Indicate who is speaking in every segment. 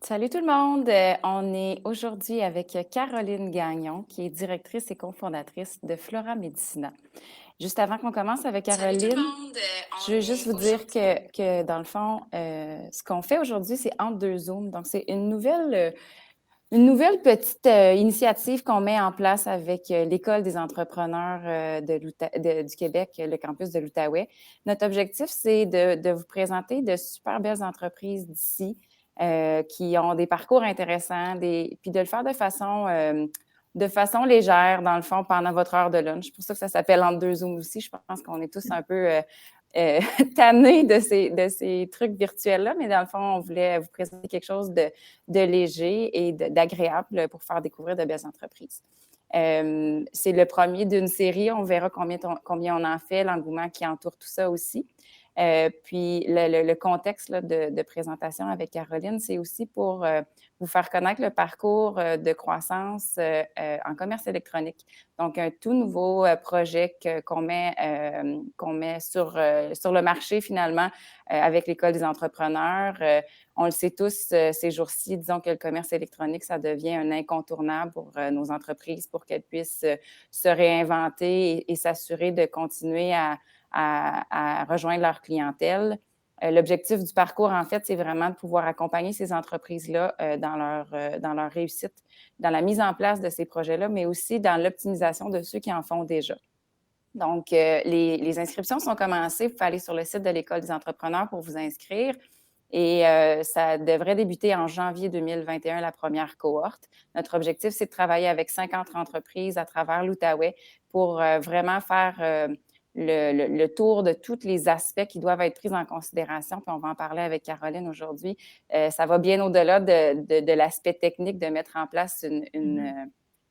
Speaker 1: Salut tout le monde! On est aujourd'hui avec Caroline Gagnon, qui est directrice et cofondatrice de Flora Medicina. Juste avant qu'on commence avec
Speaker 2: Salut tout le
Speaker 1: Caroline,
Speaker 2: monde,
Speaker 1: je
Speaker 2: on
Speaker 1: veux juste
Speaker 2: est
Speaker 1: vous dire
Speaker 2: aujourd'hui.
Speaker 1: que dans le fond, ce qu'on fait aujourd'hui, c'est entre deux Zooms. Donc, c'est une nouvelle petite initiative qu'on met en place avec l'École des entrepreneurs du Québec, le campus de l'Outaouais. Notre objectif, c'est de vous présenter de super belles entreprises d'ici qui ont des parcours intéressants, puis de le faire de façon légère, dans le fond, pendant votre heure de lunch. C'est pour ça que ça s'appelle entre deux Zooms aussi. Je pense qu'on est tous un peu euh, tannés de ces trucs virtuels-là, mais dans le fond, on voulait vous présenter quelque chose de léger et d'agréable pour faire découvrir de belles entreprises. C'est le premier d'une série. On verra combien on en fait, l'engouement qui entoure tout ça aussi. Puis le contexte là, de présentation avec Caroline, c'est aussi pour vous faire connaître le parcours de croissance en commerce électronique. Donc, un tout nouveau projet qu'on met sur le marché finalement avec l'École des entrepreneurs. On le sait tous, ces jours-ci, disons que le commerce électronique, ça devient un incontournable pour nos entreprises pour qu'elles puissent se réinventer et s'assurer de continuer à rejoindre leur clientèle. L'objectif du parcours, en fait, c'est vraiment de pouvoir accompagner ces entreprises-là dans leur réussite, dans la mise en place de ces projets-là, mais aussi dans l'optimisation de ceux qui en font déjà. Donc, les inscriptions sont commencées. Vous pouvez aller sur le site de l'École des entrepreneurs pour vous inscrire. Et ça devrait débuter en janvier 2021, la première cohorte. Notre objectif, c'est de travailler avec 50 entreprises à travers l'Outaouais pour vraiment faire le tour de tous les aspects qui doivent être pris en considération. Puis on va en parler avec Caroline aujourd'hui. Ça va bien au-delà de l'aspect technique de mettre en place
Speaker 2: Mhm.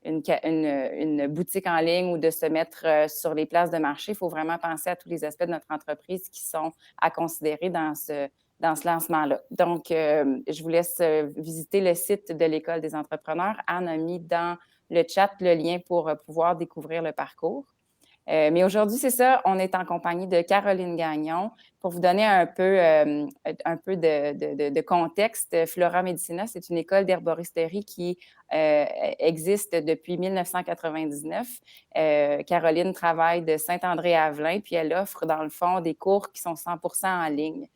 Speaker 1: une boutique en ligne ou de se mettre sur les places de marché. Il faut vraiment penser à tous les aspects de notre entreprise qui sont à considérer dans ce lancement-là. Donc, je vous laisse visiter le site de l'École des entrepreneurs. Anne a mis dans le chat le lien pour pouvoir découvrir le parcours. Mais aujourd'hui, c'est ça, on est en compagnie de Caroline Gagnon. Pour vous donner un peu de contexte, Flora Medicina, c'est une école d'herboristerie qui existe depuis 1999. Caroline travaille de Saint-André-à-Velin, puis elle offre, dans le fond, des cours qui sont 100 en ligne.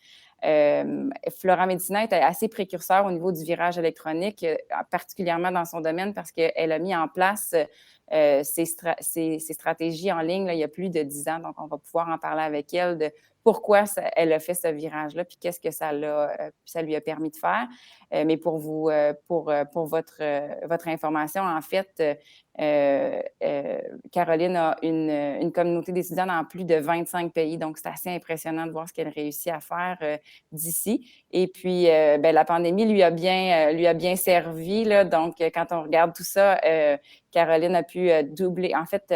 Speaker 1: Flora Medicina est assez précurseur au niveau du virage électronique, particulièrement dans son domaine parce qu'elle a mis en place ses stratégies en ligne là, il y a plus de 10 ans. Donc, on va pouvoir en parler avec elle de pourquoi elle a fait ce virage-là, puis qu'est-ce que ça lui a permis de faire. Mais pour votre information, en fait, Caroline a une communauté d'étudiants dans plus de 25 pays. Donc, c'est assez impressionnant de voir ce qu'elle réussit à faire d'ici. Et puis, ben, la pandémie lui a bien servi. Là, donc, quand on regarde tout ça, Caroline a pu doubler, en fait,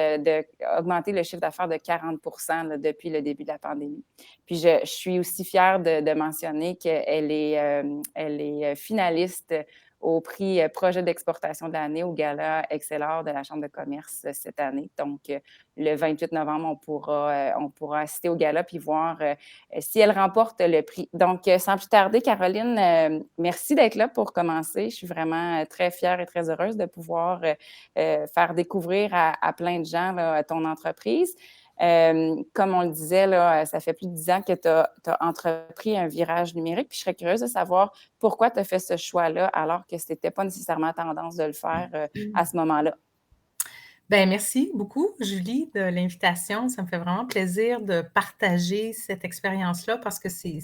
Speaker 1: augmenter le chiffre d'affaires de 40 là, depuis le début de la pandémie. Puis, je suis aussi fière de mentionner qu'elle est finaliste au prix Projet d'exportation de l'année au Gala Excellor de la Chambre de commerce cette année. Donc, le 28 novembre, on pourra assister au gala puis voir si elle remporte le prix. Donc, sans plus tarder, Caroline, merci d'être là pour commencer. Je suis vraiment très fière et très heureuse de pouvoir faire découvrir à plein de gens là, ton entreprise. Comme on le disait, là, ça fait plus de 10 ans que tu as entrepris un virage numérique. Puis je serais curieuse de savoir pourquoi tu as fait ce choix-là alors que ce n'était pas nécessairement tendance de le faire à ce moment-là.
Speaker 2: Ben, merci beaucoup, Julie, de l'invitation. Ça me fait vraiment plaisir de partager cette expérience-là parce que c'est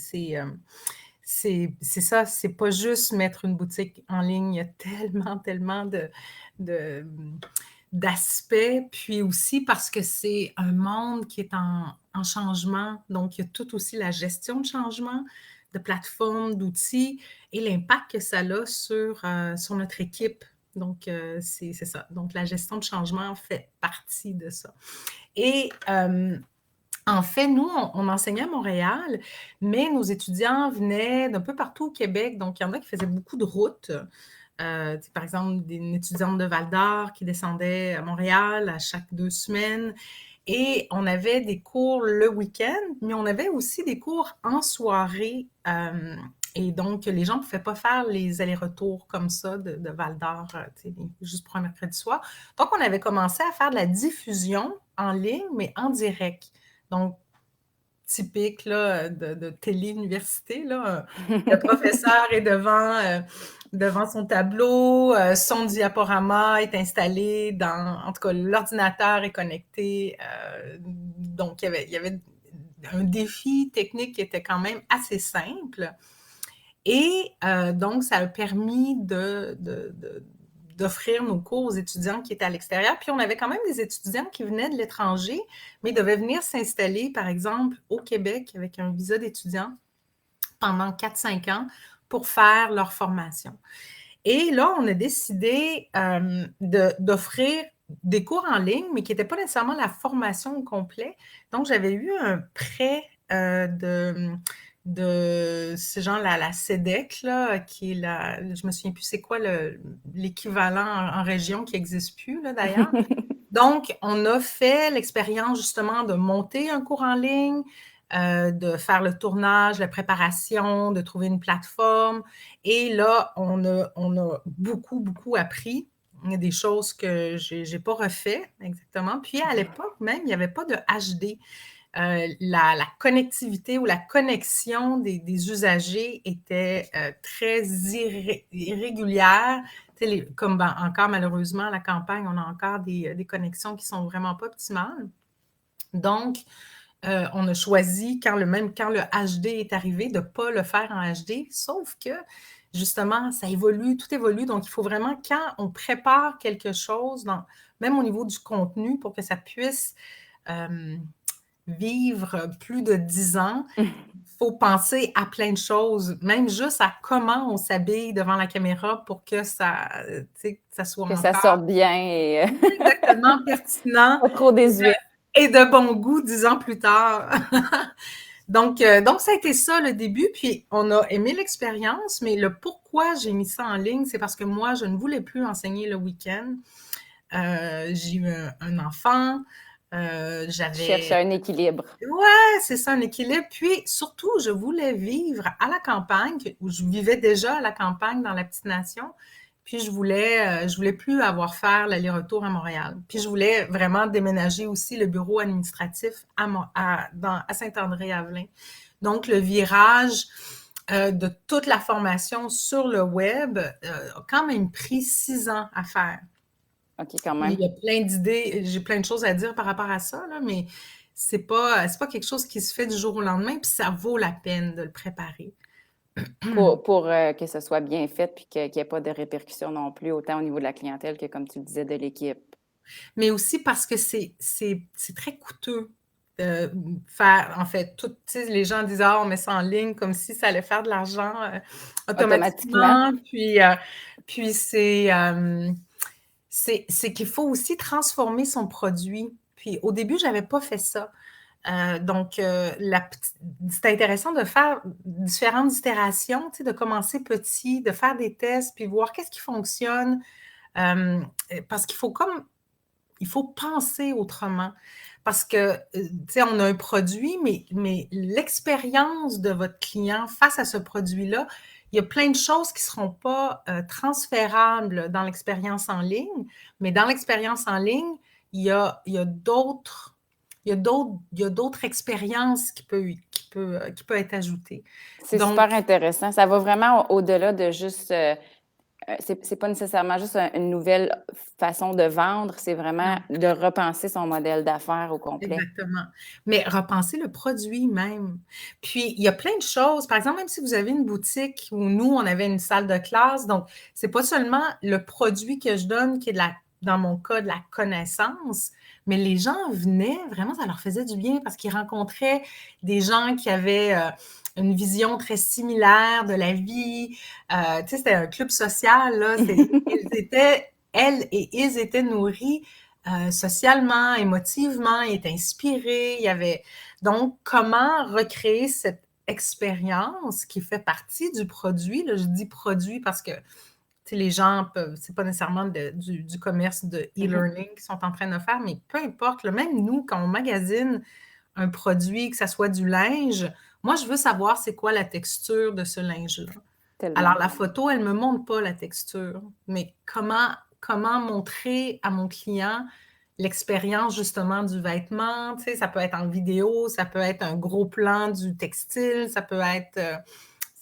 Speaker 2: ça, c'est pas juste mettre une boutique en ligne. Il y a tellement, tellement de, d'aspects. Puis aussi parce que c'est un monde qui est en changement. Donc, il y a tout aussi la gestion de changement, de plateformes, d'outils et l'impact que ça a sur notre équipe. Donc, c'est ça. Donc, la gestion de changement fait partie de ça. Et en fait, nous, on enseignait à Montréal, mais nos étudiants venaient d'un peu partout au Québec. Donc, il y en a qui faisaient beaucoup de routes. Par exemple, une étudiante de Val-d'Or qui descendait à Montréal à chaque 2 semaines. Et on avait des cours le week-end, mais on avait aussi des cours en soirée. Et donc, les gens ne pouvaient pas faire les allers-retours comme ça de Val-d'Or, juste pour un mercredi soir. Donc, on avait commencé à faire de la diffusion en ligne, mais en direct. Donc, typique là, de télé-université. Là. Le professeur est devant son tableau, son diaporama est installé en tout cas, l'ordinateur est connecté. Donc, il y avait un défi technique qui était quand même assez simple. Et donc, ça a permis d'offrir nos cours aux étudiants qui étaient à l'extérieur. Puis on avait quand même des étudiants qui venaient de l'étranger, mais devaient venir s'installer, par exemple, au Québec avec un visa d'étudiant pendant 4-5 ans pour faire leur formation. Et là, on a décidé d'offrir des cours en ligne, mais qui n'étaient pas nécessairement la formation au complet. Donc, j'avais eu un prêt de c'est genre la CEDEC, là, qui est je me souviens plus c'est quoi l'équivalent en région qui n'existe plus, là, d'ailleurs. Donc, on a fait l'expérience justement de monter un cours en ligne, de faire le tournage, la préparation, de trouver une plateforme. Et là, on a beaucoup, beaucoup appris. Il y a des choses que je n'ai pas refait exactement. Puis à l'époque même, il n'y avait pas de HD. La connectivité ou la connexion des usagers était très irrégulière. Comme encore malheureusement à la campagne, on a encore des connexions qui sont vraiment pas optimales. Donc, on a choisi, quand le HD est arrivé, de ne pas le faire en HD, sauf que justement, ça évolue, tout évolue. Donc, il faut vraiment, quand on prépare quelque chose, même au niveau du contenu, pour que ça puisse vivre plus de 10 ans, il faut penser à plein de choses, même juste à comment on s'habille devant la caméra pour que ça soit
Speaker 1: que
Speaker 2: encore...
Speaker 1: ça sorte bien et
Speaker 2: exactement pertinent.
Speaker 1: pas trop désuet.
Speaker 2: Et de bon goût 10 ans plus tard. Donc, ça a été ça le début, puis on a aimé l'expérience, mais le pourquoi j'ai mis ça en ligne, c'est parce que moi, je ne voulais plus enseigner le week-end. J'ai eu un enfant,
Speaker 1: Chercher un équilibre.
Speaker 2: Ouais, c'est ça, un équilibre. Puis surtout, je voulais vivre à la campagne, où je vivais déjà à la campagne dans la petite nation. Puis je voulais plus avoir faire l'aller-retour à Montréal. Puis je voulais vraiment déménager aussi le bureau administratif à Saint-André-Avelin. Donc le virage de toute la formation sur le web a quand même pris 6 ans à faire.
Speaker 1: OK, quand
Speaker 2: Il
Speaker 1: même.
Speaker 2: y a plein d'idées, j'ai plein de choses à dire par rapport à ça, là, mais c'est pas quelque chose qui se fait du jour au lendemain, puis ça vaut la peine de le préparer.
Speaker 1: Pour que ce soit bien fait puis qu'il n'y ait pas de répercussions non plus, autant au niveau de la clientèle que, comme tu le disais, de l'équipe.
Speaker 2: Mais aussi parce que c'est très coûteux de faire, en fait, les gens disent « Ah, on met ça en ligne comme si ça allait faire de l'argent automatiquement. » Puis c'est qu'il faut aussi transformer son produit. Puis au début, je n'avais pas fait ça. Donc, c'est intéressant de faire différentes itérations, de commencer petit, de faire des tests, puis voir qu'est-ce qui fonctionne. Parce qu'il faut penser autrement. Parce que, on a un produit, mais l'expérience de votre client face à ce produit-là, il y a plein de choses qui ne seront pas transférables dans l'expérience en ligne, mais dans l'expérience en ligne, il y a d'autres expériences qui peut être ajoutées.
Speaker 1: C'est
Speaker 2: Donc,
Speaker 1: super intéressant. Ça va vraiment au-delà de juste... c'est pas nécessairement juste une nouvelle façon de vendre, c'est vraiment
Speaker 2: non.
Speaker 1: de repenser son modèle d'affaires au complet.
Speaker 2: Exactement. Mais repenser le produit même. Puis, il y a plein de choses. Par exemple, même si vous avez une boutique où nous, on avait une salle de classe, donc c'est pas seulement le produit que je donne qui est dans mon cas, de la connaissance, mais les gens venaient, vraiment, ça leur faisait du bien parce qu'ils rencontraient des gens qui avaient une vision très similaire de la vie. C'était un club social, là. Elles et ils étaient nourris socialement, émotivement, il est inspiré. Donc, comment recréer cette expérience qui fait partie du produit? Là, je dis produit parce que les gens peuvent, c'est pas nécessairement du commerce de e-learning qu'ils sont en train de faire, mais peu importe, là, même nous, quand on magasine un produit, que ce soit du linge, Moi, je veux savoir c'est quoi la texture de ce linge-là. Alors,
Speaker 1: Tellement.
Speaker 2: la photo, elle ne me montre pas la texture, mais comment montrer à mon client l'expérience justement du vêtement, tu sais, ça peut être en vidéo, ça peut être un gros plan du textile, ça peut être,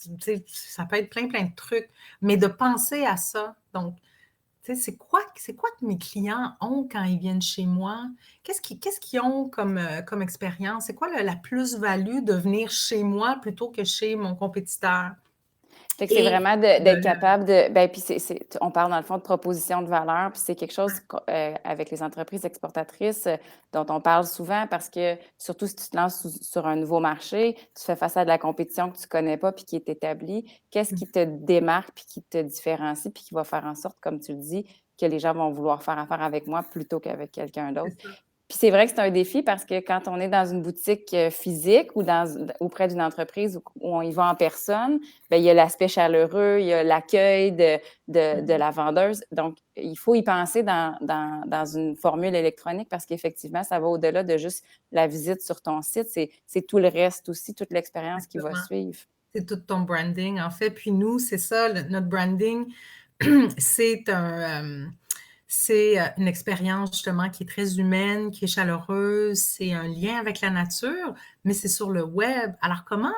Speaker 2: tu sais, ça peut être plein, plein de trucs, mais de penser à ça. Donc, tu sais, c'est quoi que mes clients ont quand ils viennent chez moi? Qu'est-ce qu'ils ont comme expérience? C'est quoi la plus-value de venir chez moi plutôt que chez mon compétiteur?
Speaker 1: Fait que c'est
Speaker 2: Et
Speaker 1: vraiment d'être capable de ben puis on parle dans le fond de proposition de valeur, puis c'est quelque chose avec les entreprises exportatrices dont on parle souvent parce que surtout si tu te lances sur un nouveau marché, tu fais face à de la compétition que tu connais pas puis qui est établie. Qu'est-ce qui te démarque puis qui te différencie puis qui va faire en sorte, comme tu le dis, que les gens vont vouloir faire affaire avec moi plutôt qu'avec quelqu'un
Speaker 2: c'est
Speaker 1: d'autre?
Speaker 2: ça.
Speaker 1: Puis c'est vrai que c'est un défi parce que quand on est dans une boutique physique ou auprès d'une entreprise où on y va en personne, bien, il y a l'aspect chaleureux, il y a l'accueil de la vendeuse. Donc, il faut y penser dans une formule électronique parce qu'effectivement, ça va au-delà de juste la visite sur ton site. C'est tout le reste aussi, toute l'expérience qui va
Speaker 2: Exactement.
Speaker 1: suivre.
Speaker 2: C'est tout ton branding, en fait. Puis nous, c'est ça, notre branding, c'est une expérience justement qui est très humaine, qui est chaleureuse, c'est un lien avec la nature, mais c'est sur le web. Alors, comment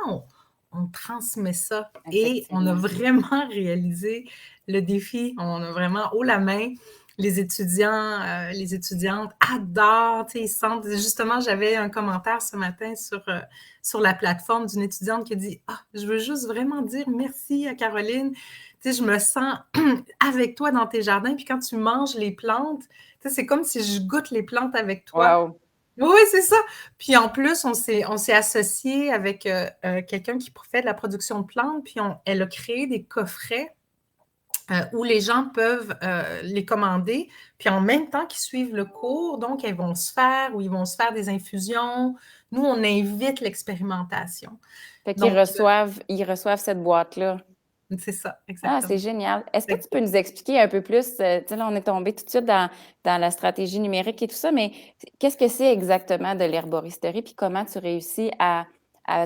Speaker 2: on transmet ça? Et on a
Speaker 1: Effectivement.
Speaker 2: vraiment réalisé le défi, on a vraiment haut la main. Les étudiants, les étudiantes adorent, tu sais, ils sentent. Justement, j'avais un commentaire ce matin sur la plateforme d'une étudiante qui a dit: Ah, je veux juste vraiment dire merci à Caroline. Tu sais, je me sens avec toi dans tes jardins, puis quand tu manges les plantes, tu sais, c'est comme si je goûte les plantes avec toi.
Speaker 1: Wow!
Speaker 2: Oui, c'est ça. Puis en plus, on s'est associé avec quelqu'un qui fait de la production de plantes, puis elle a créé des coffrets où les gens peuvent les commander, puis en même temps qu'ils suivent le cours, donc elles vont se faire ou ils vont se faire des infusions. Nous, on invite l'expérimentation.
Speaker 1: Fait qu'ils
Speaker 2: Donc,
Speaker 1: reçoivent cette boîte-là.
Speaker 2: c'est ça,
Speaker 1: Ah, c'est
Speaker 2: exactement.
Speaker 1: génial. Est-ce que tu peux
Speaker 2: Exactement.
Speaker 1: nous expliquer un peu plus, tu sais, là, on est tombé tout de suite dans la stratégie numérique et tout ça, mais qu'est-ce que c'est exactement de l'herboristerie, puis comment tu réussis à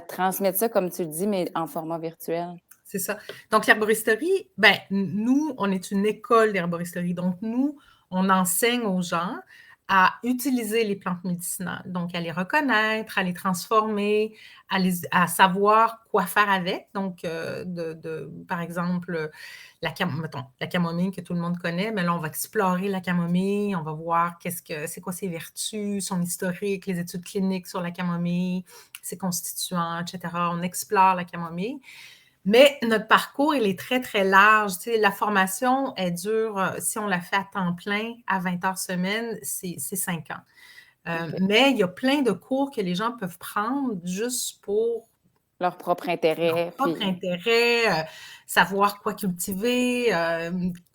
Speaker 1: transmettre ça, comme tu le dis, mais en format virtuel?
Speaker 2: C'est ça. Donc, l'herboristerie, ben, nous, on est une école d'herboristerie. Donc, nous, on enseigne aux gens à utiliser les plantes médicinales. Donc, à les reconnaître, à les transformer, à savoir quoi faire avec. Donc, par exemple, mettons, la camomille que tout le monde connaît, mais là, on va explorer la camomille, on va voir c'est quoi ses vertus, son historique, les études cliniques sur la camomille, ses constituants, etc. On explore la camomille. Mais notre parcours, il est très, très large. Tu sais, la formation, elle dure, si on la fait à temps plein, à 20 heures semaine, c'est 5 ans.
Speaker 1: OK.
Speaker 2: Mais il y a plein de cours que les gens peuvent prendre juste pour
Speaker 1: Leur propre
Speaker 2: leur
Speaker 1: intérêt,
Speaker 2: propre
Speaker 1: puis
Speaker 2: intérêt, savoir quoi cultiver,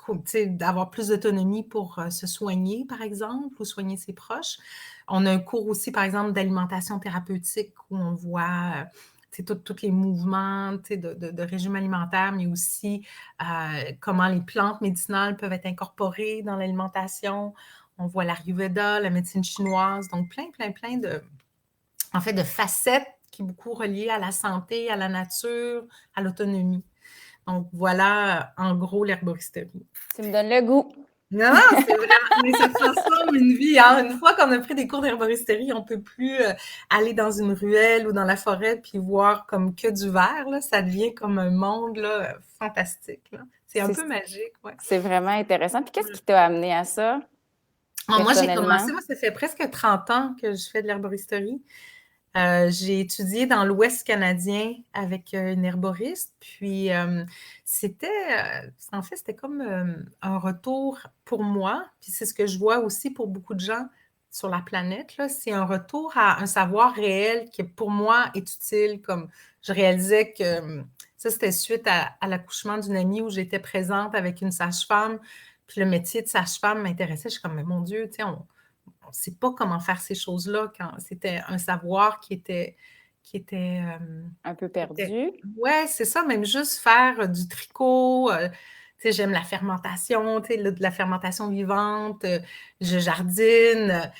Speaker 2: tu sais, d'avoir plus d'autonomie pour se soigner, par exemple, ou soigner ses proches. On a un cours aussi, par exemple, d'alimentation thérapeutique où on voit tous les mouvements de régime alimentaire, mais aussi comment les plantes médicinales peuvent être incorporées dans l'alimentation. On voit l'Ayurveda, la médecine chinoise, donc plein, plein, plein en fait, de facettes qui est beaucoup reliée à la santé, à la nature, à l'autonomie. Donc, voilà, en gros, l'herboristerie.
Speaker 1: tu me donnes le goût.
Speaker 2: Non, non, c'est vraiment, mais ça transforme une vie. Hein. Une fois qu'on a pris des cours d'herboristerie, on ne peut plus aller dans une ruelle ou dans la forêt puis voir comme que du vert. Là. Ça devient comme un monde là, fantastique. Là. C'est un
Speaker 1: C'est
Speaker 2: peu magique, ouais.
Speaker 1: c'est vraiment intéressant. Puis qu'est-ce qui t'a amené à ça,
Speaker 2: Moi, j'ai
Speaker 1: personnellement?
Speaker 2: commencé, moi, ça fait presque 30 ans que je fais de l'herboristerie. J'ai étudié dans l'Ouest canadien avec une herboriste, puis en fait, c'était comme un retour pour moi, puis c'est ce que je vois aussi pour beaucoup de gens sur la planète, là, c'est un retour à un savoir réel qui, pour moi, est utile, comme je réalisais que ça, c'était suite à l'accouchement d'une amie où j'étais présente avec une sage-femme, puis le métier de sage-femme m'intéressait. Je suis comme, mais mon Dieu, tu sais, on ne sait pas comment faire ces choses-là quand c'était un savoir
Speaker 1: Un peu
Speaker 2: qui était
Speaker 1: perdu?
Speaker 2: ouais, c'est ça, même juste faire du tricot, tu sais, j'aime la fermentation, tu sais, de la fermentation vivante, je jardine,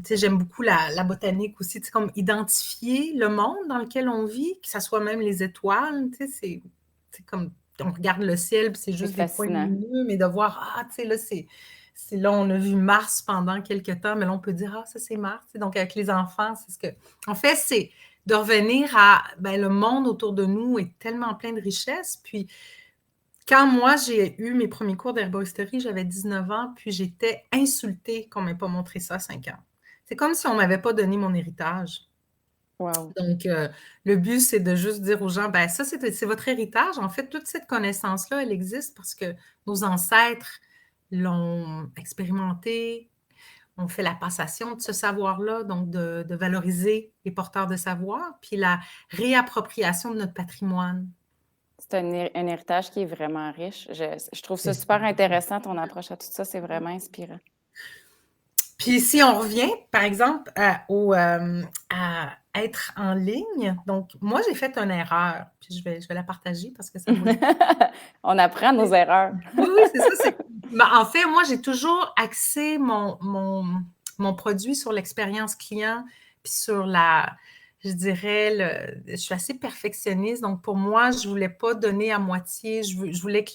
Speaker 2: J'aime beaucoup la botanique aussi, comme identifier le monde dans lequel on vit, que ce soit même les étoiles, c'est comme, on regarde le ciel, puis c'est
Speaker 1: C'est
Speaker 2: juste des points
Speaker 1: fascinant.
Speaker 2: lumineux, mais de voir, là, là, on a vu Mars pendant quelques temps, mais là, on peut dire, ça, c'est Mars. Donc, avec les enfants, en fait, c'est de revenir à, ben, le monde autour de nous est tellement plein de richesses, puis quand moi, j'ai eu mes premiers cours d'herboristerie, j'avais 19 ans, puis j'étais insultée qu'on ne m'ait pas montré ça à 5 ans. C'est comme si on ne m'avait pas donné mon héritage.
Speaker 1: Wow.
Speaker 2: Donc, le but, c'est de juste dire aux gens, ben ça, c'est votre héritage. En fait, toute cette connaissance-là, elle existe parce que nos ancêtres l'ont expérimenté, ont fait la passation de ce savoir-là, donc de valoriser les porteurs de savoir, puis la réappropriation de notre patrimoine.
Speaker 1: C'est un héritage qui est vraiment riche. Je trouve
Speaker 2: C'est
Speaker 1: ça super intéressant, ton approche à tout ça. C'est vraiment inspirant.
Speaker 2: Puis si on revient, par exemple, à être en ligne, donc moi, j'ai fait une erreur, puis je vais la partager parce que ça vaut le coup.
Speaker 1: On apprend nos erreurs.
Speaker 2: Oui, oui, c'est ça. En fait, moi, j'ai toujours axé mon produit sur l'expérience client, puis sur je dirais, je suis assez perfectionniste, donc pour moi, je ne voulais pas donner à moitié, je voulais que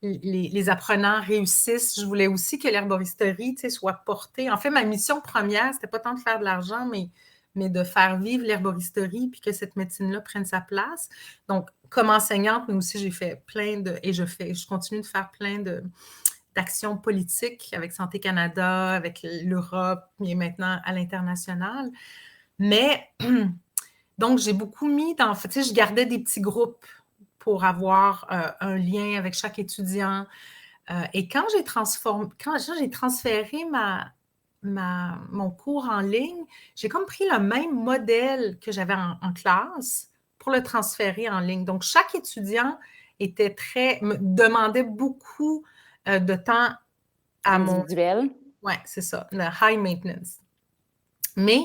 Speaker 2: les apprenants réussissent. Je voulais aussi que l'herboristerie, soit portée. En fait, ma mission première, c'était pas tant de faire de l'argent, mais de faire vivre l'herboristerie puis que cette médecine-là prenne sa place. Donc, comme enseignante, mais aussi, j'ai fait je continue de faire plein d'actions politiques avec Santé Canada, avec l'Europe, et maintenant à l'international. Mais, donc, j'ai beaucoup mis je gardais des petits groupes pour avoir un lien avec chaque étudiant. Et quand j'ai transféré mon cours en ligne, j'ai comme pris le même modèle que j'avais en classe pour le transférer en ligne. Donc, chaque étudiant me demandait beaucoup de temps à mon...
Speaker 1: Individuel.
Speaker 2: Ouais, c'est ça, le high maintenance. Mais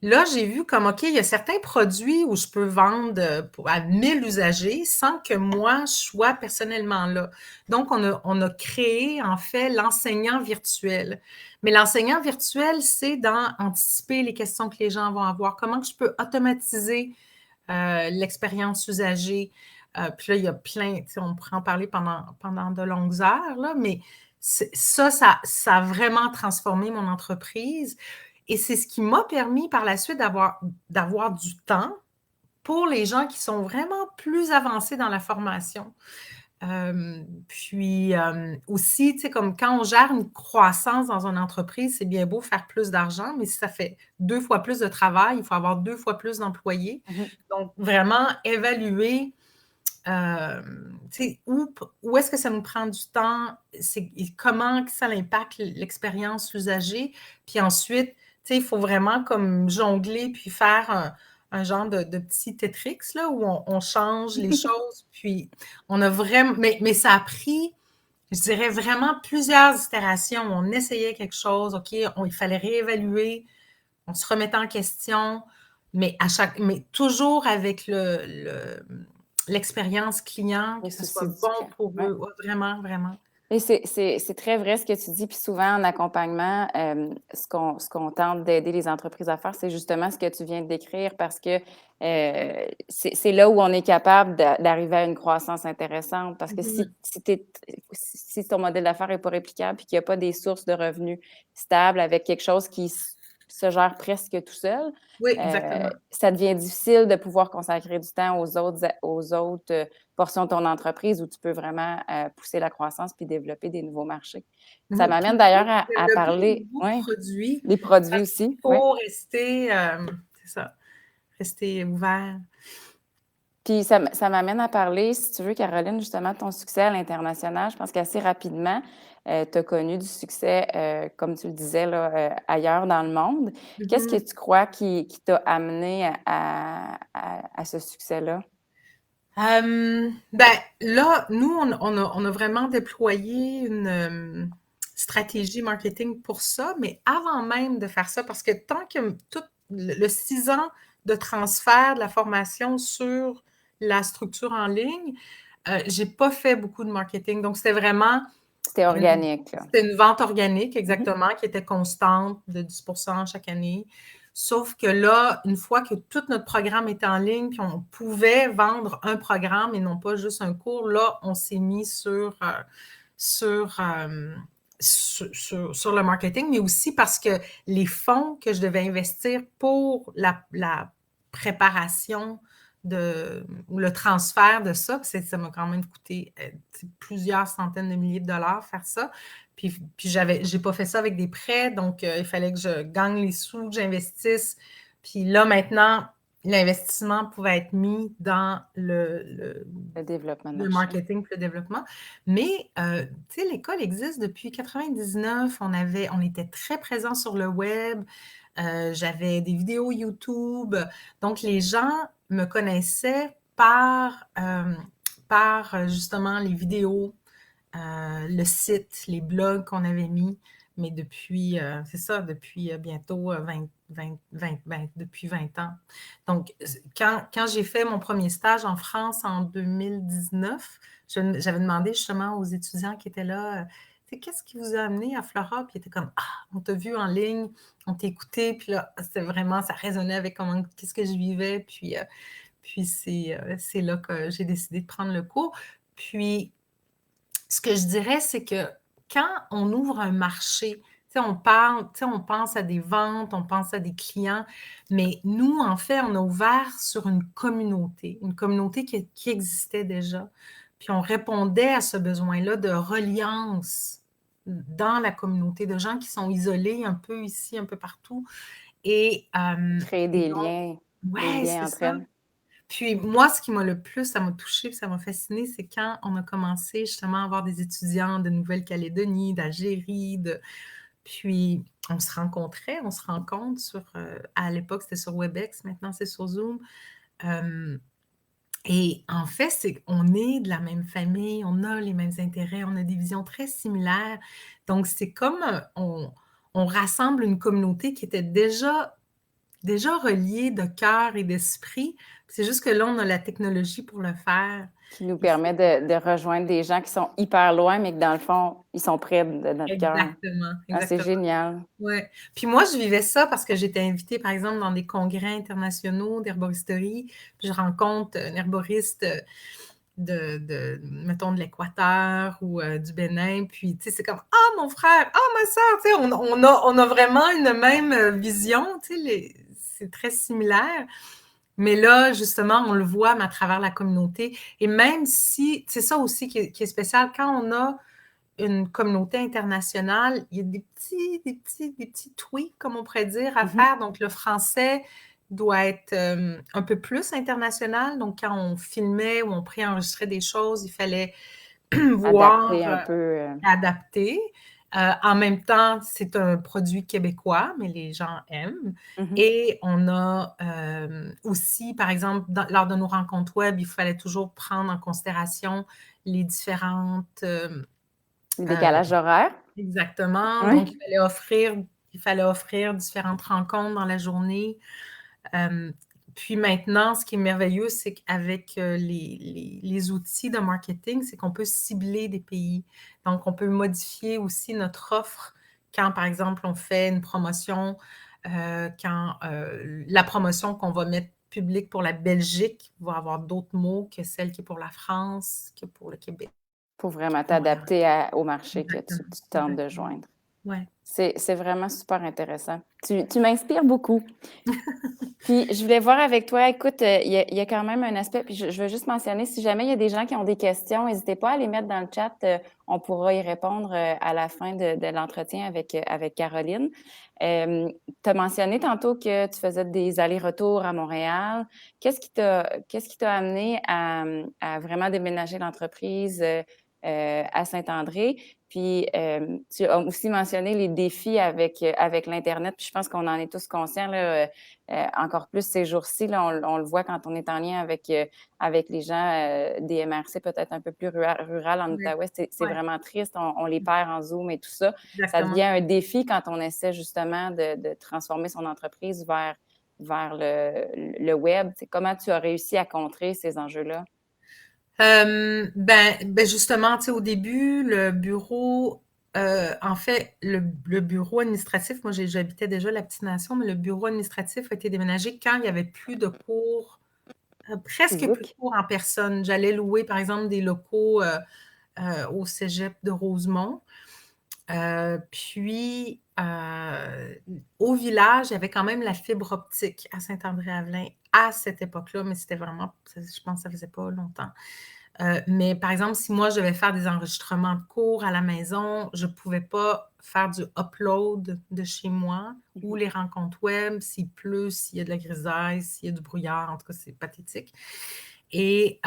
Speaker 2: là, j'ai vu comme, OK, il y a certains produits où je peux vendre à 1000 usagers sans que moi, je sois personnellement là. Donc, on a créé, en fait, l'enseignant virtuel. Mais l'enseignant virtuel, c'est d'anticiper les questions que les gens vont avoir. Comment je peux automatiser l'expérience usagée? Puis là, il y a plein, on pourrait en parler pendant de longues heures, là, mais ça a vraiment transformé mon entreprise. Et c'est ce qui m'a permis par la suite d'avoir du temps pour les gens qui sont vraiment plus avancés dans la formation. Puis aussi, comme quand on gère une croissance dans une entreprise, c'est bien beau faire plus d'argent, mais si ça fait 2 fois plus de travail, il faut avoir 2 fois plus d'employés. Donc, vraiment évaluer où est-ce que ça nous prend du temps, comment ça impacte l'expérience usagée. Puis ensuite, il faut vraiment comme jongler puis faire un genre de petit Tetris là, où on change les choses. Puis on a vraiment... Mais ça a pris, je dirais, vraiment plusieurs itérations. On essayait quelque chose, OK, il fallait réévaluer, on se remettait en question, mais toujours avec l'expérience client,
Speaker 1: Le
Speaker 2: que ce
Speaker 1: souci
Speaker 2: soit
Speaker 1: du
Speaker 2: bon
Speaker 1: client.
Speaker 2: pour
Speaker 1: Ouais.
Speaker 2: eux. Ouais, vraiment, vraiment.
Speaker 1: Et c'est très vrai ce que tu dis. Puis souvent, en accompagnement, ce qu'on tente d'aider les entreprises à faire, c'est justement ce que tu viens de décrire parce que c'est là où on est capable d'arriver à une croissance intéressante. Parce que si ton modèle d'affaires n'est pas réplicable et qu'il n'y a pas des sources de revenus stables avec quelque chose qui se gère presque tout seul,
Speaker 2: Oui, exactement.
Speaker 1: ça devient difficile de pouvoir consacrer du temps aux autres portions de ton entreprise où tu peux vraiment pousser la croissance puis développer des nouveaux marchés. Ça m'amène d'ailleurs à
Speaker 2: Développer
Speaker 1: parler,
Speaker 2: de nouveaux
Speaker 1: oui,
Speaker 2: produits
Speaker 1: des produits
Speaker 2: parce qu'il
Speaker 1: aussi, oui.
Speaker 2: faut rester, c'est ça, rester ouvert.
Speaker 1: Puis ça m'amène à parler, si tu veux, Caroline, justement, de ton succès à l'international. Je pense qu'assez rapidement, tu as connu du succès, comme tu le disais, là, ailleurs dans le monde. Qu'est-ce que tu crois qui t'a amené à ce succès-là?
Speaker 2: Ben, là, nous, on a vraiment déployé une stratégie marketing pour ça, mais avant même de faire ça, parce que tant que tout le 6 ans de transfert de la formation sur la structure en ligne, j'ai pas fait beaucoup de marketing. Donc, c'était vraiment
Speaker 1: C'était organique, là.
Speaker 2: C'était une vente organique,
Speaker 1: Mhm.
Speaker 2: exactement, qui était constante de 10 chaque année. Sauf que là, une fois que tout notre programme était en ligne, puis on pouvait vendre un programme et non pas juste un cours, là, on s'est mis sur, sur le marketing, mais aussi parce que les fonds que je devais investir pour la préparation ou le transfert de ça, ça m'a quand même coûté plusieurs centaines de milliers de dollars faire ça. Puis j'ai pas fait ça avec des prêts, donc il fallait que je gagne les sous, que j'investisse. Puis là, maintenant, l'investissement pouvait être mis dans
Speaker 1: Le développement de
Speaker 2: le
Speaker 1: marché.
Speaker 2: marketing puis le développement. Mais, tu sais, l'école existe depuis 99. On était très présents sur le web. J'avais des vidéos YouTube. Donc, les gens me connaissaient par justement les vidéos, le site, les blogs qu'on avait mis. Mais depuis, c'est ça, depuis bientôt 20 ans. Donc, quand j'ai fait mon premier stage en France en 2019, j'avais demandé justement aux étudiants qui étaient là, qu'est-ce qui vous a amené à Flora? Puis ils étaient comme, ah, on t'a vu en ligne, on t'a écouté, puis là, c'était vraiment, ça résonnait avec qu'est-ce que je vivais, puis c'est là que j'ai décidé de prendre le cours. Puis, ce que je dirais, c'est que quand on ouvre un marché, on parle, on pense à des ventes, on pense à des clients, mais nous, en fait, on a ouvert sur une communauté qui existait déjà. Puis on répondait à ce besoin-là de reliance dans la communauté, de gens qui sont isolés un peu ici, un peu partout. Et,
Speaker 1: Créer
Speaker 2: et
Speaker 1: des
Speaker 2: donc,
Speaker 1: liens, des
Speaker 2: ouais,
Speaker 1: liens
Speaker 2: c'est
Speaker 1: entre
Speaker 2: ça.
Speaker 1: elles.
Speaker 2: Puis moi, ce qui m'a le plus, ça m'a touchée, ça m'a fascinée, c'est quand on a commencé justement à avoir des étudiants de Nouvelle-Calédonie, d'Algérie, puis on se rencontre à l'époque, c'était sur WebEx, maintenant c'est sur Zoom. Et en fait, c'est on est de la même famille, on a les mêmes intérêts, on a des visions très similaires. Donc, c'est comme on rassemble une communauté qui était déjà reliés de cœur et d'esprit. C'est juste que là, on a la technologie pour le faire.
Speaker 1: Qui nous
Speaker 2: Et
Speaker 1: permet de rejoindre des gens qui sont hyper loin, mais que dans le fond, ils sont près de notre cœur.
Speaker 2: exactement,
Speaker 1: Ah, c'est
Speaker 2: exactement.
Speaker 1: génial.
Speaker 2: Ouais. Puis moi, je vivais ça parce que j'étais invitée, par exemple, dans des congrès internationaux d'herboristerie. Puis je rencontre un herboriste mettons, de l'Équateur ou du Bénin. Puis, tu sais, c'est comme, ah, mon frère, ah, ma soeur, tu sais, on a vraiment une même vision, tu sais, c'est très similaire. Mais là, justement, on le voit, mais à travers la communauté. Et même si, c'est ça aussi qui est spécial, quand on a une communauté internationale, il y a des petits tweaks, comme on pourrait dire, à
Speaker 1: Mhm.
Speaker 2: faire. Donc, le français doit être un peu plus international. Donc, quand on filmait ou on préenregistrait des choses, il fallait voir,
Speaker 1: Adapter un peu.
Speaker 2: adapter. En même temps, c'est un produit québécois, mais les gens aiment.
Speaker 1: Mhm.
Speaker 2: Et on a aussi, par exemple, lors de nos rencontres web, il fallait toujours prendre en considération les différentes
Speaker 1: Le
Speaker 2: euh,
Speaker 1: décalage horaire.
Speaker 2: exactement. Donc,
Speaker 1: Oui.
Speaker 2: il fallait offrir différentes rencontres dans la journée. Euh, Puis maintenant, ce qui est merveilleux, c'est qu'avec les outils de marketing, c'est qu'on peut cibler des pays. Donc, on peut modifier aussi notre offre quand, par exemple, on fait une promotion, quand la promotion qu'on va mettre publique pour la Belgique va avoir d'autres mots que celle qui est pour la France, que pour le Québec.
Speaker 1: Pour vraiment
Speaker 2: Voilà,
Speaker 1: t'adapter au marché que
Speaker 2: exactement,
Speaker 1: tu tentes de
Speaker 2: exactement.
Speaker 1: joindre.
Speaker 2: Ouais.
Speaker 1: C'est vraiment super intéressant. Tu m'inspires beaucoup. Puis, je voulais voir avec toi, écoute, il y a quand même un aspect, puis je veux juste mentionner, si jamais il y a des gens qui ont des questions, n'hésitez pas à les mettre dans le chat. On pourra y répondre à la fin de l'entretien avec Caroline. Tu as mentionné tantôt que tu faisais des allers-retours à Montréal. Qu'est-ce qui t'a amené à vraiment déménager l'entreprise à Saint-André? Puis, tu as aussi mentionné les défis avec l'Internet, puis je pense qu'on en est tous conscients, là, encore plus ces jours-ci, là, on le voit quand on est en lien avec les gens des MRC, peut-être un peu plus rural en
Speaker 2: Ouais,
Speaker 1: Outaouais. C'est
Speaker 2: ouais,
Speaker 1: vraiment triste. On les perd en Zoom et tout ça. Ça
Speaker 2: exactement.
Speaker 1: devient un défi quand on essaie justement de transformer son entreprise vers le web. Comment tu as réussi à contrer ces enjeux-là?
Speaker 2: Justement, tu sais, au début, le bureau, en fait, le bureau administratif, moi j'habitais déjà la petite nation, mais le bureau administratif a été déménagé quand il n'y avait plus de cours, presque plus de
Speaker 1: Physique?
Speaker 2: cours en personne. J'allais louer, par exemple, des locaux au cégep de Rosemont. Puis, au village, il y avait quand même la fibre optique à Saint-André-Avelin à cette époque-là, mais c'était vraiment, je pense que ça faisait pas longtemps. Mais par exemple, si moi, je devais faire des enregistrements de cours à la maison, je ne pouvais pas faire du upload de chez moi ou les rencontres web, s'il pleut, s'il y a de la grisaille, s'il y a du brouillard, en tout cas, c'est pathétique. Et,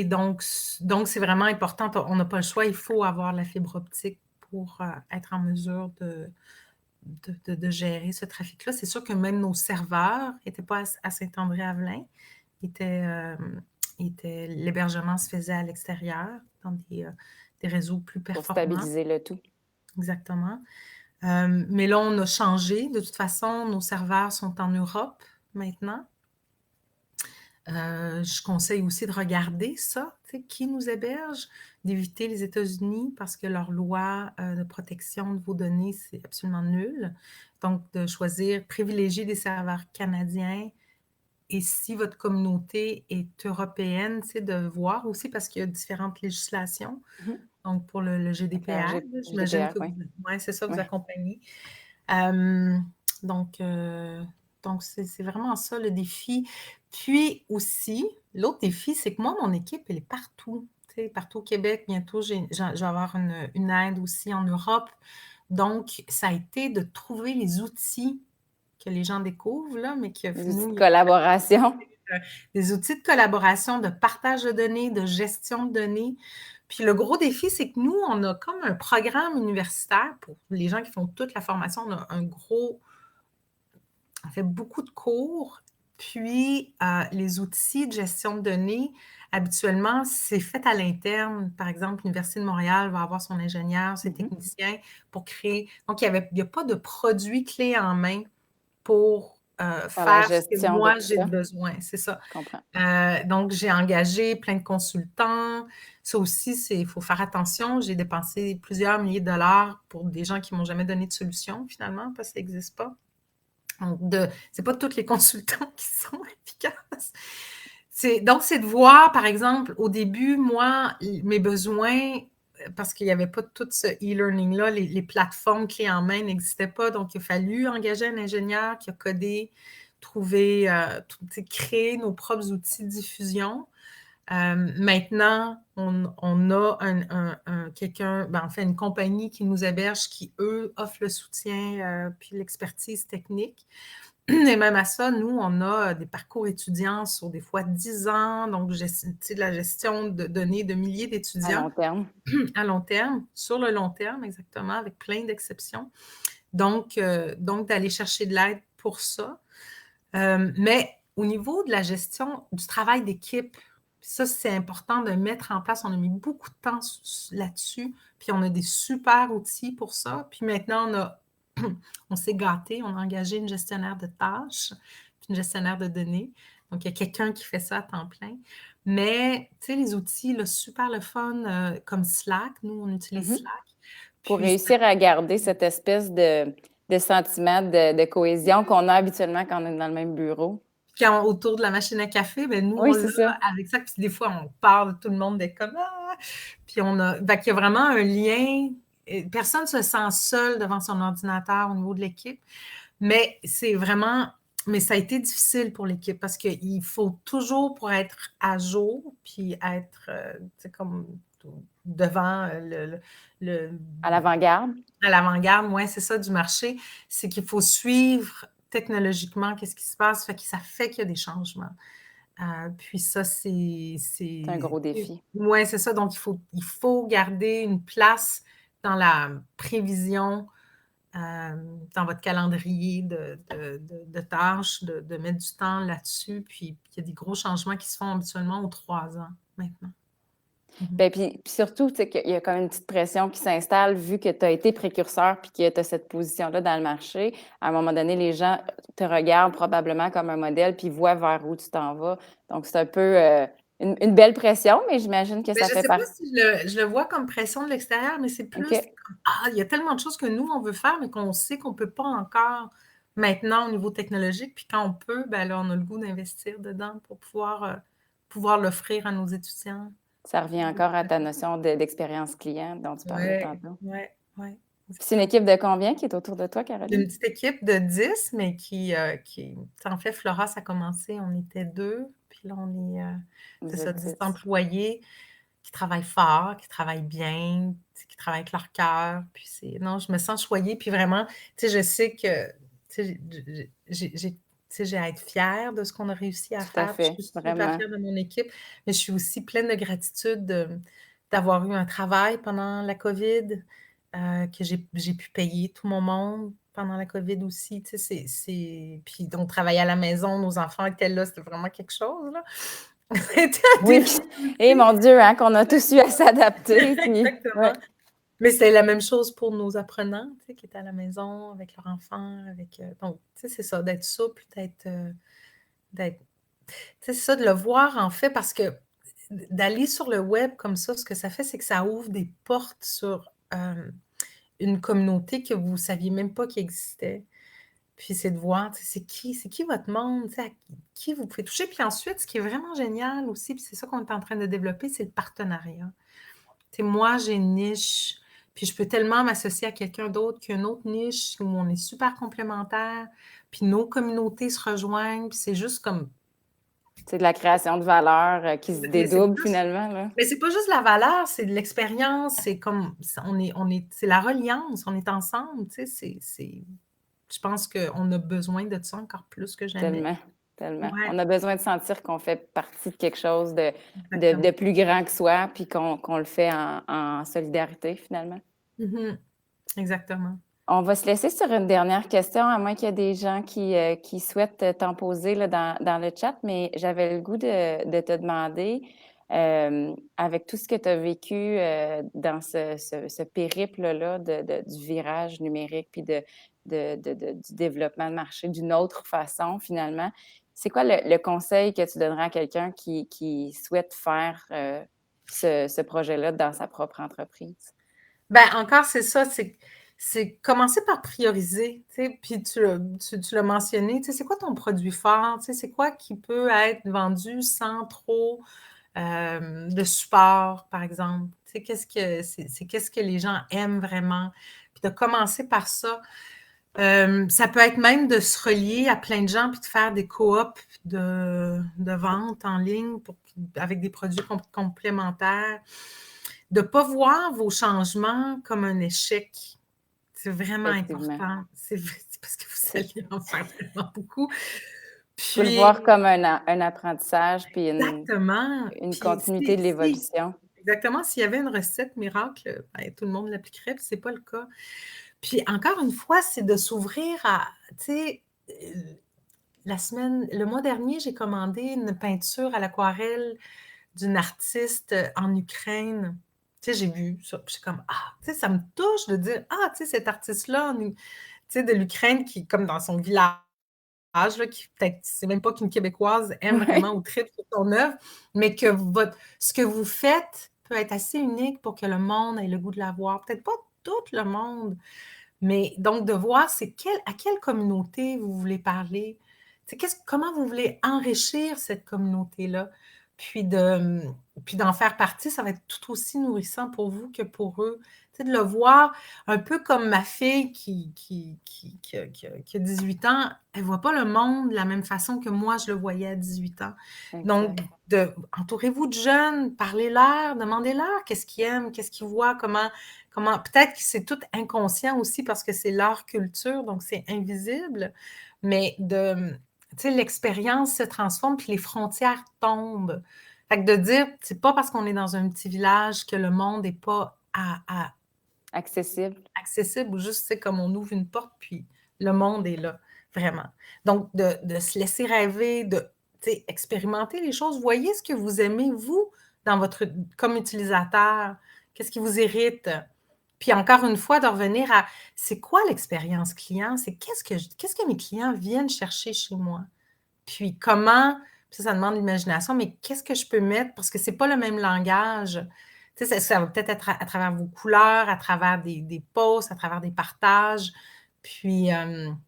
Speaker 2: donc, c'est vraiment important. On n'a pas le choix, il faut avoir la fibre optique pour être en mesure de gérer ce trafic-là. C'est sûr que même nos serveurs n'étaient pas à Saint-André-Avelin. L'hébergement se faisait à l'extérieur, dans des réseaux plus
Speaker 1: Pour
Speaker 2: performants.
Speaker 1: stabiliser le tout.
Speaker 2: Exactement. Mais là, on a changé. De toute façon, nos serveurs sont en Europe maintenant. Je conseille aussi de regarder ça, qui nous héberge, d'éviter les États-Unis parce que leur loi de protection de vos données, c'est absolument nul. Donc, de choisir, privilégier des serveurs canadiens. Et si votre communauté est européenne, de voir aussi parce qu'il y a différentes législations. Donc, pour le GDPR, j'imagine
Speaker 1: GDPR,
Speaker 2: que
Speaker 1: oui.
Speaker 2: ouais, c'est ça, vous
Speaker 1: Ouais.
Speaker 2: accompagnez. Donc, c'est vraiment ça le défi. Puis aussi, l'autre défi, c'est que moi, mon équipe, elle est partout. Partout au Québec. Bientôt, je vais avoir une aide aussi en Europe. Donc, ça a été de trouver les outils que les gens découvrent, là, mais que
Speaker 1: Des outils
Speaker 2: nous,
Speaker 1: de collaboration.
Speaker 2: des outils de collaboration, de partage de données, de gestion de données. Puis le gros défi, c'est que nous, on a comme un programme universitaire pour les gens qui font toute la formation. On a on fait beaucoup de cours. Puis les outils de gestion de données, habituellement, c'est fait à l'interne. Par exemple, l'Université de Montréal va avoir son ingénieur, ses techniciens pour créer. Donc, il n'y a pas de produit clé en main pour
Speaker 1: Faire la
Speaker 2: faire ce que
Speaker 1: gestion de
Speaker 2: moi
Speaker 1: tout
Speaker 2: j'ai
Speaker 1: ça.
Speaker 2: besoin. C'est ça.
Speaker 1: Je comprends.
Speaker 2: Donc, j'ai engagé plein de consultants. Ça aussi, il faut faire attention. J'ai dépensé plusieurs milliers de dollars pour des gens qui ne m'ont jamais donné de solution, finalement, parce que ça n'existe pas. Donc, c'est pas tous les consultants qui sont efficaces. Donc, c'est de voir, par exemple, au début, moi, mes besoins, parce qu'il n'y avait pas tout ce e-learning-là, les plateformes clés en main n'existaient pas. Donc, il a fallu engager un ingénieur qui a codé, trouver, créer nos propres outils de diffusion. Maintenant, on a quelqu'un, en fait, une compagnie qui nous héberge, qui, eux, offre le soutien puis l'expertise technique. Et même à ça, nous, on a des parcours étudiants sur des fois 10 ans, donc de la gestion de données de milliers
Speaker 1: À
Speaker 2: d'étudiants
Speaker 1: long terme.
Speaker 2: à long terme, sur le long terme, exactement, avec plein d'exceptions. Donc d'aller chercher de l'aide pour ça. Mais au niveau de la gestion du travail d'équipe, ça, c'est important de mettre en place. On a mis beaucoup de temps là-dessus, puis on a des super outils pour ça. Puis maintenant, on s'est gâté, on a engagé une gestionnaire de tâches, puis une gestionnaire de données. Donc, il y a quelqu'un qui fait ça à temps plein. Mais, tu sais, les outils, là, super le fun, comme Slack, nous, on utilise Slack.
Speaker 1: Pour
Speaker 2: Puis,
Speaker 1: réussir à garder cette espèce de sentiment de cohésion qu'on a habituellement quand on est dans le même bureau.
Speaker 2: quand autour de la machine à café, ben nous, on
Speaker 1: Oui, c'est
Speaker 2: l'a
Speaker 1: ça.
Speaker 2: avec ça. Puis des fois, on parle, tout le monde est comme ah! Puis qu'il y a vraiment un lien. Personne ne se sent seul devant son ordinateur au niveau de l'équipe. Mais c'est vraiment. Mais ça a été difficile pour l'équipe parce qu'il faut toujours, pour être à jour, puis être comme devant
Speaker 1: À l'avant-garde.
Speaker 2: à l'avant-garde, ouais, c'est ça, du marché, c'est qu'il faut suivre technologiquement qu'est-ce qui se passe, ça fait qu'il y a des changements. Puis ça,
Speaker 1: C'est un gros défi.
Speaker 2: ouais, c'est ça. Donc, il faut garder une place dans la prévision, dans votre calendrier de tâches, de mettre du temps là-dessus. Puis, il y a des gros changements qui se font habituellement aux 3 ans maintenant.
Speaker 1: Bien, puis surtout, tu sais, qu'il y a quand même une petite pression qui s'installe vu que tu as été précurseur puis que tu as cette position-là dans le marché. À un moment donné, les gens te regardent probablement comme un modèle puis voient vers où tu t'en vas. Donc, c'est un peu une belle pression, mais j'imagine que
Speaker 2: Mais
Speaker 1: ça
Speaker 2: je
Speaker 1: fait
Speaker 2: sais pas
Speaker 1: partie.
Speaker 2: si je le vois comme pression de l'extérieur, mais c'est plus
Speaker 1: OK,
Speaker 2: comme: «Ah, il y a tellement de choses que nous, on veut faire, mais qu'on sait qu'on peut pas encore maintenant au niveau technologique». Puis quand on peut, ben là, on a le goût d'investir dedans pour pouvoir l'offrir à nos étudiants.
Speaker 1: ça revient encore à ta notion d'expérience client dont tu parlais
Speaker 2: Ouais,
Speaker 1: tantôt.
Speaker 2: ouais, ouais,
Speaker 1: Puis c'est une équipe de combien qui est autour de toi,
Speaker 2: Une
Speaker 1: Caroline?
Speaker 2: petite équipe de 10, mais qui en fait, Flora, ça a commencé, on était 2, puis là, on est, c'est
Speaker 1: Vous
Speaker 2: ça,
Speaker 1: êtes
Speaker 2: 10
Speaker 1: 10.
Speaker 2: employés qui travaillent fort, qui travaillent bien, tu sais, qui travaillent avec leur cœur, puis c'est non, je me sens choyée, puis vraiment, tu sais, je sais que, tu sais, j'ai tu sais, j'ai à être fière de ce qu'on a réussi à
Speaker 1: Tout à
Speaker 2: faire, puis
Speaker 1: fait,
Speaker 2: je suis super
Speaker 1: vraiment.
Speaker 2: fière de mon équipe, mais je suis aussi pleine de gratitude d'avoir eu un travail pendant la COVID, que j'ai pu payer tout mon monde pendant la COVID aussi, tu sais, puis donc travailler à la maison, nos enfants étaient là, c'était vraiment quelque chose, là. C'était un
Speaker 1: Oui,
Speaker 2: défi
Speaker 1: et
Speaker 2: aussi.
Speaker 1: mon Dieu, hein, qu'on a tous eu à s'adapter, puis ouais,
Speaker 2: Exactement. Mais c'est la même chose pour nos apprenants, tu sais, qui étaient à la maison avec leurs enfants, donc tu sais, c'est ça, d'être souple, d'être tu sais, c'est ça, de le voir en fait parce que d'aller sur le web comme ça, ce que ça fait, c'est que ça ouvre des portes sur, une communauté que vous saviez même pas qui existait. Puis c'est de voir, tu sais, c'est qui votre monde, tu sais, à qui vous pouvez toucher. Puis ensuite, ce qui est vraiment génial aussi, puis c'est ça qu'on est en train de développer, c'est le partenariat. Tu sais, moi, j'ai une niche, puis je peux tellement m'associer à quelqu'un d'autre qui a une autre niche où on est super complémentaires, puis nos communautés se rejoignent, puis c'est juste comme
Speaker 1: c'est de la création de valeur, qui se
Speaker 2: mais c'est
Speaker 1: dédouble
Speaker 2: plus
Speaker 1: finalement, là.
Speaker 2: mais c'est pas juste la valeur, c'est de l'expérience, c'est comme on est c'est la reliance, on est ensemble, tu sais, je pense qu'on a besoin de ça encore plus que jamais.
Speaker 1: Tellement, tellement.
Speaker 2: Ouais,
Speaker 1: On a besoin de sentir qu'on fait partie de quelque chose de
Speaker 2: exactement.
Speaker 1: plus grand que soi, puis qu'on le fait en solidarité, finalement.
Speaker 2: Mmh. Exactement.
Speaker 1: On va se laisser sur une dernière question, à moins qu'il y ait des gens qui souhaitent t'en poser là, dans le chat, mais j'avais le goût de te demander, avec tout ce que tu as vécu dans ce périple-là du virage numérique, puis du développement de marché d'une autre façon, finalement, c'est quoi le conseil que tu donnerais à quelqu'un qui souhaite faire ce projet-là dans sa propre entreprise?
Speaker 2: Ben, encore, c'est ça, c'est commencer par prioriser, tu sais, puis tu l'as mentionné, tu sais, c'est quoi ton produit phare? Tu sais, c'est quoi qui peut être vendu sans trop, de support, par exemple? Tu sais, qu'est-ce que les gens aiment vraiment? Puis de commencer par ça. Ça peut être même de se relier à plein de gens puis de faire des coops de vente en ligne avec des produits complémentaires. De ne pas voir vos changements comme un échec. C'est vraiment
Speaker 1: Effectivement.
Speaker 2: important. C'est parce que vous
Speaker 1: C'est
Speaker 2: allez en faire tellement beaucoup.
Speaker 1: faut le
Speaker 2: Puis
Speaker 1: voir comme un apprentissage, puis
Speaker 2: exactement.
Speaker 1: une
Speaker 2: Puis
Speaker 1: continuité de l'évolution.
Speaker 2: exactement, s'il y avait une recette miracle, ben, tout le monde l'appliquerait, puis c'est pas le cas. Puis encore une fois, c'est de s'ouvrir à, tu sais, le mois dernier, j'ai commandé une peinture à l'aquarelle d'une artiste en Ukraine. Tu sais, j'ai vu ça, puis je suis comme, ah, tu sais, ça me touche de dire, ah, tu sais, cette artiste-là, tu sais, de l'Ukraine qui, comme dans son village, là, qui peut-être, c'est même pas qu'une Québécoise aime
Speaker 1: Oui,
Speaker 2: vraiment ou tripe sur son œuvre, mais que ce que vous faites peut être assez unique pour que le monde ait le goût de la voir. Peut-être pas tout le monde, mais donc de voir à quelle communauté vous voulez parler. Tu sais, comment vous voulez enrichir cette communauté-là, puis puis d'en faire partie, ça va être tout aussi nourrissant pour vous que pour eux. Tu sais, de le voir un peu comme ma fille qui a 18 ans, elle voit pas le monde de la même façon que moi je le voyais à 18 ans. Donc
Speaker 1: exact.
Speaker 2: entourez-vous de jeunes, parlez-leur, demandez-leur qu'est-ce qu'ils aiment, qu'est-ce qu'ils voient, peut-être que c'est tout inconscient aussi parce que c'est leur culture, donc c'est invisible, mais tu sais, l'expérience se transforme puis les frontières tombent. Fait que de dire, c'est pas parce qu'on est dans un petit village que le monde est pas
Speaker 1: Accessible.
Speaker 2: accessible ou juste, c'est comme on ouvre une porte puis le monde est là, vraiment. Donc de se laisser rêver, tu sais, expérimenter les choses. Voyez ce que vous aimez, vous, comme utilisateur. Qu'est-ce qui vous irrite? Puis encore une fois, de revenir à c'est quoi l'expérience client? C'est qu'est-ce que mes clients viennent chercher chez moi? Puis comment Ça demande de l'imagination, mais qu'est-ce que je peux mettre? Parce que c'est pas le même langage. Tu sais, ça va peut-être être à travers vos couleurs, à travers des posts, à travers des partages. Puis,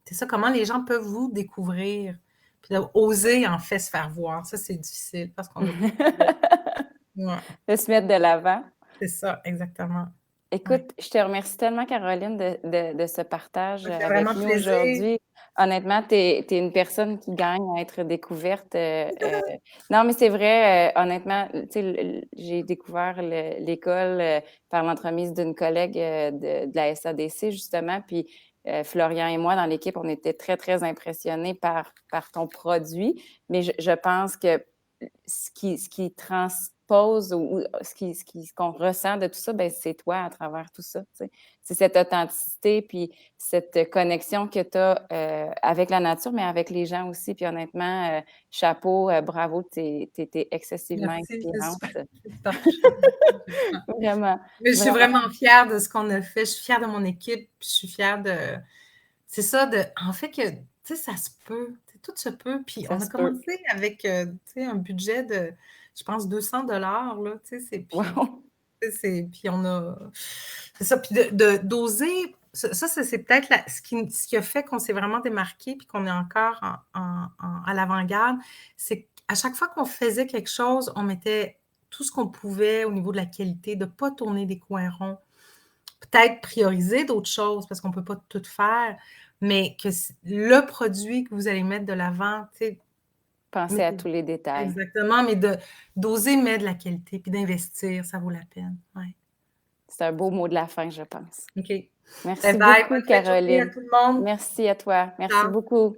Speaker 2: c'est ça, comment les gens peuvent vous découvrir? Puis oser, en fait, se faire voir. Ça, c'est difficile parce qu'on a ouais,
Speaker 1: De se mettre de l'avant.
Speaker 2: c'est ça, exactement. Ouais.
Speaker 1: Écoute, je te remercie tellement, Caroline, de ce partage
Speaker 2: Ça fait
Speaker 1: avec
Speaker 2: vraiment
Speaker 1: nous
Speaker 2: plaisir.
Speaker 1: aujourd'hui. Honnêtement, tu es une personne qui gagne à être découverte. Non, mais c'est vrai, honnêtement, tu sais, j'ai découvert l'école par l'entremise d'une collègue de la SADC, justement. Puis Florian et moi, dans l'équipe, on était très, très impressionnés par ton produit. Mais je pense que ce qui transpose ou ce qu'on ressent de tout ça, ben, c'est toi à travers tout ça. Tu sais. C'est cette authenticité, puis cette connexion que tu as avec la nature, mais avec les gens aussi. Puis honnêtement, chapeau, bravo, tu es excessivement
Speaker 2: Merci,
Speaker 1: inspirante.
Speaker 2: c'est super touchant.
Speaker 1: Vraiment,
Speaker 2: Mais je suis
Speaker 1: vraiment.
Speaker 2: vraiment fière de ce qu'on a fait. Je suis fière de mon équipe, puis je suis fière de c'est ça, en fait que, tu sais, ça se peut, tu sais, tout se peut. Puis
Speaker 1: Ça
Speaker 2: on a
Speaker 1: se peut.
Speaker 2: commencé avec, tu sais, un budget de, je pense, 200 là, tu sais, puis
Speaker 1: Wow!
Speaker 2: puis on a c'est ça, puis d'oser, c'est peut-être ce qui a fait qu'on s'est vraiment démarqué puis qu'on est encore à l'avant-garde, c'est qu'à chaque fois qu'on faisait quelque chose, on mettait tout ce qu'on pouvait au niveau de la qualité, de ne pas tourner des coins ronds. Peut-être prioriser d'autres choses parce qu'on ne peut pas tout faire, mais que le produit que vous allez mettre de l'avant, tu sais,
Speaker 1: Pensez à
Speaker 2: mettez
Speaker 1: tous les détails.
Speaker 2: exactement, mais d'oser mettre de la qualité puis d'investir, ça vaut la peine. Ouais.
Speaker 1: C'est un beau mot de la fin, je pense.
Speaker 2: OK. Bye
Speaker 1: Merci
Speaker 2: bye,
Speaker 1: beaucoup,
Speaker 2: bonne fin de journée à
Speaker 1: Caroline.
Speaker 2: tout le monde.
Speaker 1: Merci à toi. Merci
Speaker 2: Ciao.
Speaker 1: beaucoup.